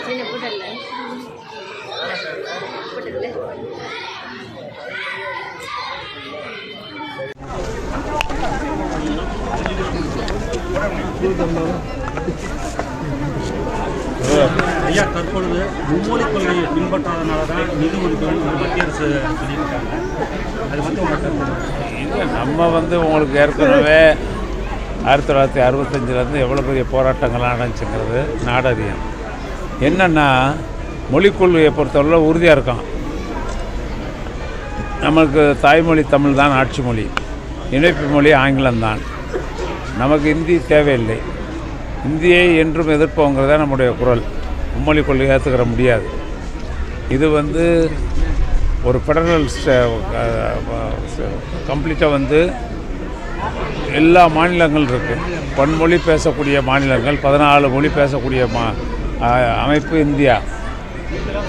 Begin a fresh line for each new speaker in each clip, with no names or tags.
சின்ன போட்டல
ஐயா, தற்பொழுது மும்மொழி கொள்கையை பின்பற்றாதனால தான் நிதி ஒதுக்கீடு மத்திய அரசு சொல்லியிருக்காங்க. அது வந்து
நம்ம உங்களுக்கு ஏற்கனவே 1965 எவ்வளோ பெரிய போராட்டங்கள்லாம் நடந்துச்சுங்கிறது நாடறியும். என்னென்னா மொழிக் கொள்கையை பொறுத்தவரை உறுதியாக இருக்கும். நமக்கு தாய்மொழி தமிழ் தான் ஆட்சி மொழி, இணைப்பு மொழி ஆங்கிலம்தான். நமக்கு இந்தி தேவையில்லை. இந்தியை என்றும் எதிர்ப்போங்கிறத நம்முடைய குரல். மும்மொழி கொள்கையை ஏற்றுக்கிற முடியாது. இது ஒரு ஃபெடரல் கம்ப்ளீட்டாக எல்லா மாநிலங்கள் இருக்குது. பன்மொழி பேசக்கூடிய மாநிலங்கள் 14 மொழி பேசக்கூடிய அமைப்பு இந்தியா.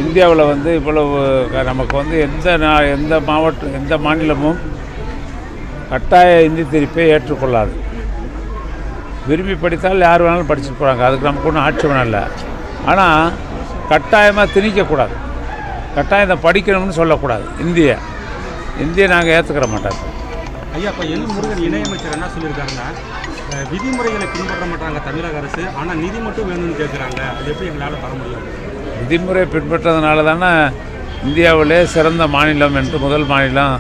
இந்தியாவில் இவ்வளவு நமக்கு எந்த மாநிலமும் கட்டாய இந்தி திணிப்பை ஏற்றுக்கொள்ளாது. விரும்பி படித்தால் யார் வேணாலும் படிச்சுட்டு போகிறாங்க. அதுக்கு நமக்கு ஒன்றும் ஆட்சேபணம் இல்லை. ஆனால் கட்டாயமாக திணிக்கக்கூடாது. கட்டாயத்தை படிக்கணும்னு சொல்லக்கூடாது. இந்தியை நாங்கள் ஏற்றுக்கிற மாட்டோம்.
ஐயா, இப்போ எல் முருகன் இணையமைச்சர் என்ன சொல்லியிருக்காருன்னா, விதிமுறைகளை பின்பற்ற மாட்டாங்க தமிழக அரசு, ஆனால் நிதி மட்டும் வேணும்னு கேட்குறாங்க. அது எப்படி எங்களால் தர முடியும்?
விதிமுறை பின்பற்றதுனால தானே இந்தியாவிலே சிறந்த மாநிலம் என்று முதல் மாநிலம்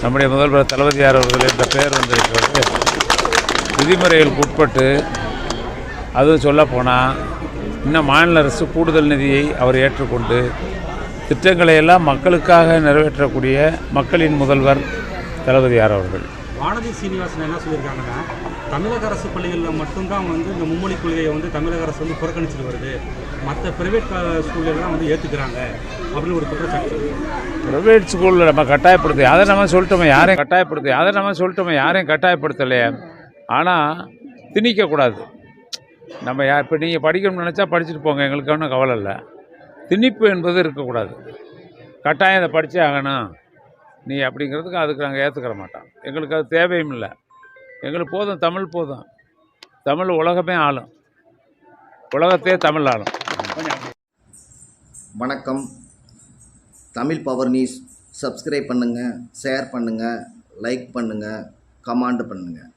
நம்முடைய முதல்வர் தளபதியார் அவர்கள் என்ற பெயர் வந்திருக்கிறது. விதிமுறைகளுக்கு உட்பட்டு அதுவும் சொல்லப்போனால் இன்னும் மாநில அரசு கூடுதல் நிதியை அவர் ஏற்றுக்கொண்டு திட்டங்களை எல்லாம் மக்களுக்காக நிறைவேற்றக்கூடிய மக்களின் முதல்வர் தளபதியார் அவர்கள்.
வானதி சீனிவாசன் என்ன சொல்லியிருக்காங்கன்னா, தமிழக அரசு பள்ளிகளில் மட்டும்தான் இந்த மும்மொழி கொள்கையை தமிழக அரசு புறக்கணிச்சிட்டு வருது, மற்ற ப்ரைவேட் ஸ்கூல்லாம் ஏற்றுக்கிறாங்க அப்படின்னு ஒரு குற்றச்சாட்டு.
ப்ரைவேட் ஸ்கூலில் நம்ம கட்டாயப்படுத்தி அதை நம்ம சொல்லிட்டோமே, யாரையும் கட்டாயப்படுத்தலையே. ஆனால் திணிக்கக்கூடாது. நம்ம இப்போ நீங்கள் படிக்கணும்னு நினச்சா படிச்சுட்டு போங்க, எங்களுக்கு ஒன்றும் கவலை இல்லை. திணிப்பு என்பது இருக்கக்கூடாது. கட்டாயம் இதை படித்தே ஆகணும் நீ அப்படிங்கிறதுக்கு அதுக்கு நாங்கள் ஏற்றுக்கிற மாட்டோம். எங்களுக்கு அது தேவையும் இல்லை. எங்களுக்கு போதும், தமிழ் போதும். தமிழ் உலகமே ஆளும், உலகத்தையே தமிழ் ஆளும்.
வணக்கம். தமிழ் பவர் நியூஸ் சப்ஸ்கிரைப் பண்ணுங்கள், ஷேர் பண்ணுங்கள், லைக் பண்ணுங்கள், கமெண்ட் பண்ணுங்கள்.